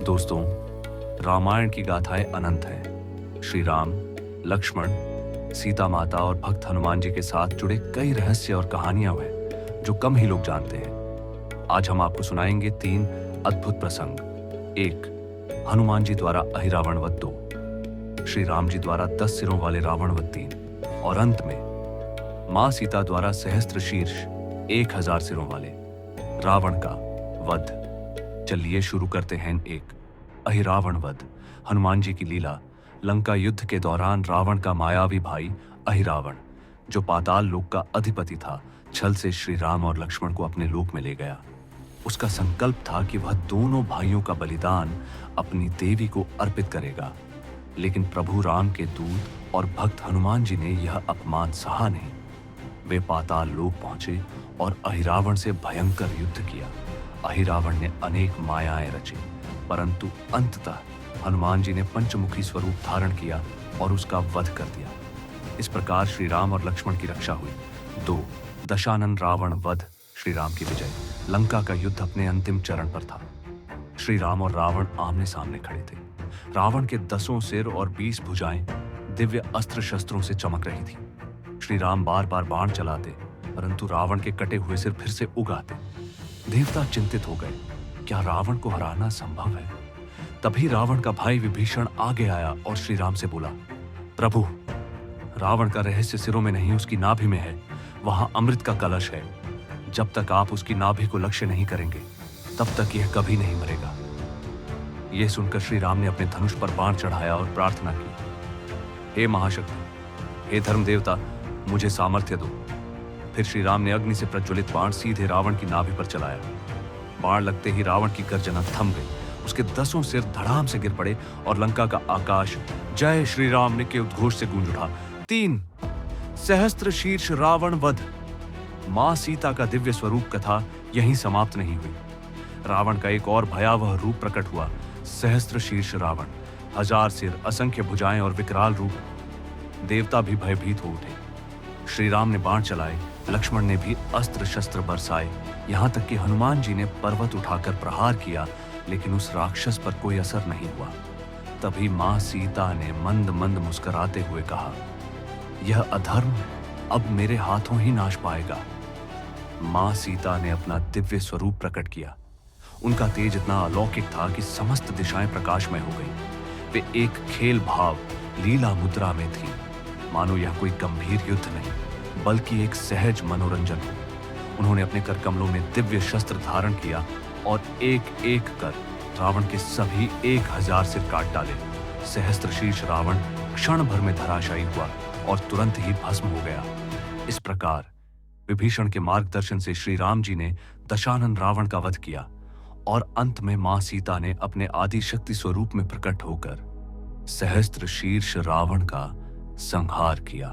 दोस्तों, रामायण की गाथाएं अनंत हैं। श्री राम, लक्ष्मण, सीता माता और भक्त हनुमान जी के साथ जुड़े कई रहस्य और कहानियां हैं जो कम ही लोग जानते हैं। आज हम आपको सुनाएंगे 3 अद्भुत प्रसंग। 1, हनुमान जी द्वारा अहिरावण वध 2, श्री राम जी द्वारा 10 सिरों वाले रावण वध 3 और अंत में मां सीता द्वारा सहस्त्र शीर्ष 1000 सिरों वाले रावण का वध। चलिए शुरू करते हैं। 1, अहिरावण वध। हनुमान जी की लीला। लंका युद्ध के दौरान रावण का मायावी भाई अहिरावण, जो पाताल लोक का अधिपति था, छल से श्री राम और लक्ष्मण को अपने लोक में ले गया। उसका संकल्प था कि वह दोनों भाइयों का बलिदान अपनी देवी को अर्पित करेगा, लेकिन प्रभु राम के दूत और भक्त हनुमान जी ने यह अपमान सहा नहीं। वे पाताल लोक पहुंचे और अहिरावण से भयंकर युद्ध किया। अहिरावण ने अनेक मायाएं रची, परंतु अंततः हनुमान जी ने पंचमुखी स्वरूप धारण किया और उसका वध कर दिया। इस प्रकार श्री राम और लक्ष्मण की रक्षा हुई। 2, दशानन रावण वध। श्री राम की विजय। लंका का युद्ध अपने अंतिम चरण पर था। श्री राम और रावण आमने सामने खड़े थे। रावण के 10 सिर और 20 भुजाएं दिव्य अस्त्र शस्त्रों से चमक रही थी। श्री राम बार बार बाण चलाते, परंतु रावण के कटे हुए सिर फिर से उग आते। देवता चिंतित हो गए, क्या रावण को हराना संभव है? तभी रावण का भाई विभीषण आगे आया और श्री राम से बोला, प्रभु, रावण का रहस्य सिरों में नहीं, उसकी नाभि में है। वहां अमृत का कलश है। जब तक आप उसकी नाभि को लक्ष्य नहीं करेंगे, तब तक यह कभी नहीं मरेगा। यह सुनकर श्री राम ने अपने धनुष पर बाण चढ़ाया और प्रार्थना की, हे महाशक्ति, हे धर्म देवता, मुझे सामर्थ्य दो। फिर श्री राम ने अग्नि से प्रज्वलित बाण सीधे रावण की नाभि पर चलाया। बाण लगते ही रावण की गर्जना थम गई। उसके 10 सिर धड़ाम से गिर पड़े और लंका का आकाश जय श्री राम के उद्घोष से गूंज उठा। 3, सहस्त्र शीर्ष रावण वध। मां सीता का दिव्य स्वरूप कथा यहीं समाप्त नहीं हुई। रावण का एक और भयावह रूप प्रकट हुआ, सहस्त्र शीर्ष रावण। 1000 सिर, असंख्य भुजाएं और विकराल रूप। देवता भी भयभीत हो उठे। श्री राम ने बाण चलाए, लक्ष्मण ने भी अस्त्र शस्त्र बरसाए, यहां तक कि हनुमान जी ने पर्वत उठाकर प्रहार किया, लेकिन उस राक्षस पर कोई असर नहीं हुआ। तभी मां सीता ने मंद मंद मुस्कुराते हुए कहा, यह अधर्म अब मेरे हाथों ही नाश पाएगा। मां सीता ने अपना दिव्य स्वरूप प्रकट किया। उनका तेज इतना अलौकिक था कि समस्त दिशाएं प्रकाशमय हो गई। वे एक खेल भाव लीला मुद्रा में थी, मानो यह कोई गंभीर युद्ध नहीं, बल्कि एक सहज मनोरंजन हो। उन्होंने अपने कर कमलों में दिव्य शस्त्र धारण किया और एक एक कर रावण के सभी 1000 सिर काट डाले। सहस्त्र शीर्ष रावण क्षण भर में धराशायी हुआ और तुरंत ही भस्म हो गया। इस प्रकार विभीषण के मार्गदर्शन से श्री राम जी ने दशानन रावण का वध किया और अंत में मां सीता ने अपने आदि शक्ति स्वरूप में प्रकट होकर सहस्त्र शीर्ष रावण का संहार किया।